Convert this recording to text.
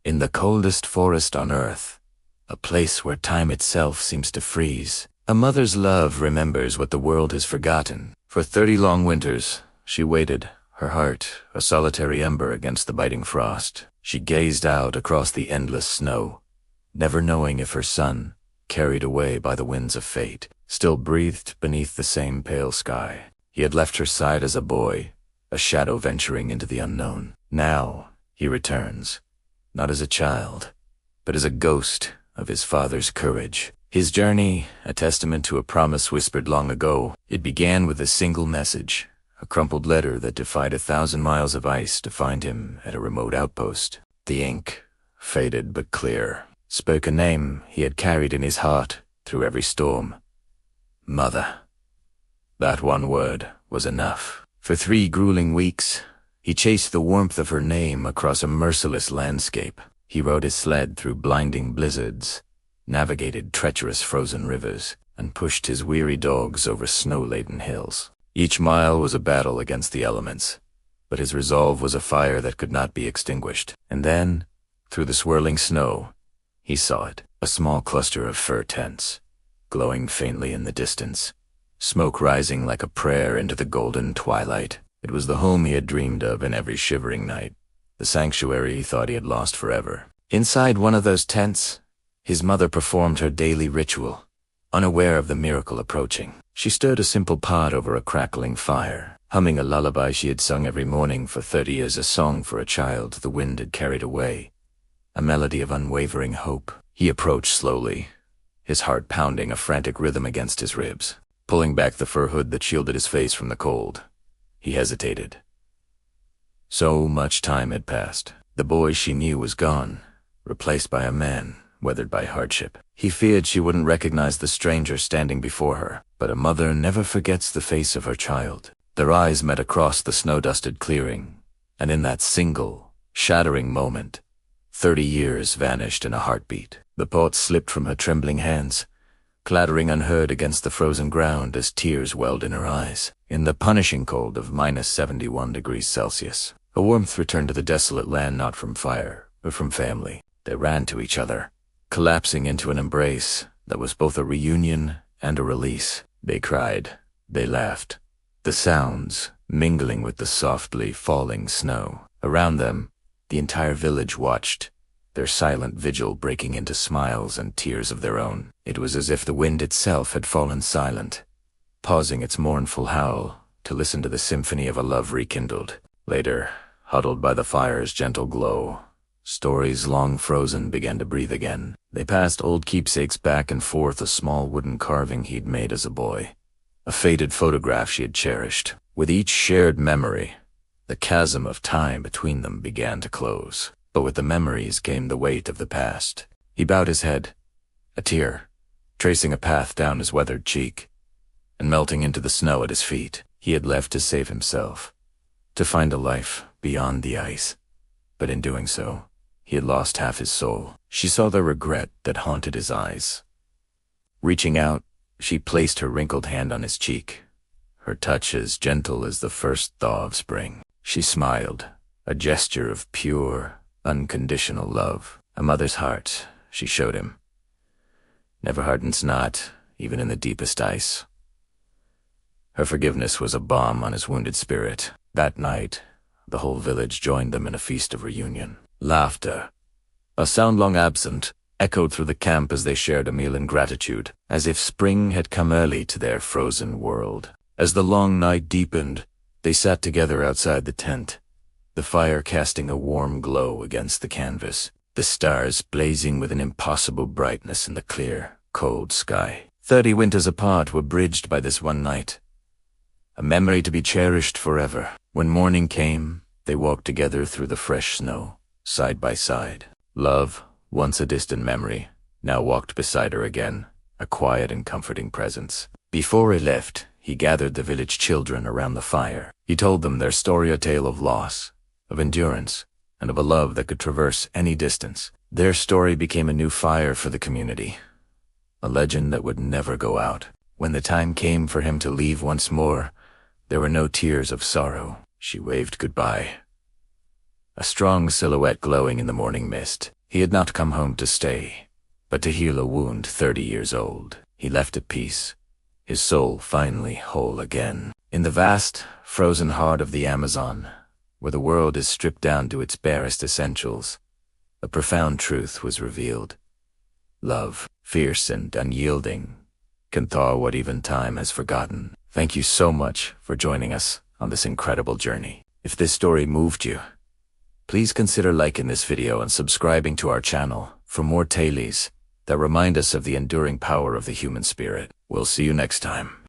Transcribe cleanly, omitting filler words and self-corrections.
in the coldest forest on earth, a place where time itself seems to freeze. A mother's love remembers what the world has forgotten. For 30 long winters, she waited, her heart a solitary ember against the biting frost. She gazed out across the endless snow, never knowing if her son, carried away by the winds of fate, still breathed beneath the same pale sky. He had left her side as a boy, a shadow venturing into the unknown. Now he returns, not as a child, but as a ghost of his father's courage. His journey, a testament to a promise whispered long ago. It began with a single message, a crumpled letter that defied 1,000 miles of ice to find him at a remote outpost. The ink, faded but clear, spoke a name he had carried in his heart through every storm. Mother. That one word was enough. For 3 grueling weeks, he chased the warmth of her name across a merciless landscape. He rode his sled through blinding blizzards, navigated treacherous frozen rivers, and pushed his weary dogs over snow-laden hills. Each mile was a battle against the elements, but his resolve was a fire that could not be extinguished. And then, through the swirling snow, he saw it, a small cluster of fur tents, glowing faintly in the distance, smoke rising like a prayer into the golden twilight. It was the home he had dreamed of in every shivering night, the sanctuary he thought he had lost forever. Inside one of those tents, his mother performed her daily ritual, unaware of the miracle approaching. She stirred a simple pot over a crackling fire, humming a lullaby she had sung every morning for 30 years, a song for a child the wind had carried away, a melody of unwavering hope. He approached slowly, his heart pounding a frantic rhythm against his ribs. Pulling back the fur hood that shielded his face from the cold, he hesitated. So much time had passed. The boy she knew was gone, replaced by a man weathered by hardship. He feared she wouldn't recognize the stranger standing before her, but a mother never forgets the face of her child. Their eyes met across the snow-dusted clearing, and in that single, shattering moment, 30 years vanished in a heartbeat. The pot slipped from her trembling hands, clattering unheard against the frozen ground as tears welled in her eyes. In the punishing cold of -71 degrees Celsius, a warmth returned to the desolate land, not from fire, but from family. They ran to each other, collapsing into an embrace that was both a reunion and a release. They cried, they laughed, the sounds mingling with the softly falling snow. Around them, the entire village watched, their silent vigil breaking into smiles and tears of their own. It was as if the wind itself had fallen silent, pausing its mournful howl to listen to the symphony of a love rekindled. Later, huddled by the fire's gentle glow, stories long frozen began to breathe again. They passed old keepsakes back and forth, a small wooden carving he'd made as a boy, a faded photograph she had cherished. With each shared memory, the chasm of time between them began to close. But with the memories came the weight of the past. He bowed his head, a tear tracing a path down his weathered cheek, and melting into the snow at his feet. He had left to save himself, to find a life beyond the ice. But in doing so, he had lost half his soul. She saw the regret that haunted his eyes. Reaching out, she placed her wrinkled hand on his cheek, her touch as gentle as the first thaw of spring. She smiled, a gesture of pure, unconditional love. A mother's heart, she showed him, never hardens not, even in the deepest ice. Her forgiveness was a balm on his wounded spirit. That night, the whole village joined them in a feast of reunion. Laughter, a sound long absent, echoed through the camp as they shared a meal in gratitude, as if spring had come early to their frozen world. As the long night deepened, they sat together outside the tent, the fire casting a warm glow against the canvas, the stars blazing with an impossible brightness in the clear, cold sky. 30 winters apart were bridged by this one night, a memory to be cherished forever. When morning came, they walked together through the fresh snow, side by side. Love, once a distant memory, now walked beside her again, a quiet and comforting presence. Before he left, he gathered the village children around the fire. He told them their story, a tale of loss, of endurance, and of a love that could traverse any distance. Their story became a new fire for the community, a legend that would never go out. When the time came for him to leave once more, there were no tears of sorrow. She waved goodbye. a strong silhouette glowing in the morning mist. He had not come home to stay, but to heal a wound 30 years old. He left at peace, his soul finally whole again. In the vast, frozen heart of the Amazon, where the world is stripped down to its barest essentials, a profound truth was revealed. Love, fierce and unyielding, can thaw what even time has forgotten. Thank you so much for joining us on this incredible journey. If this story moved you, please consider liking this video and subscribing to our channel for more tales that remind us of the enduring power of the human spirit. We'll see you next time.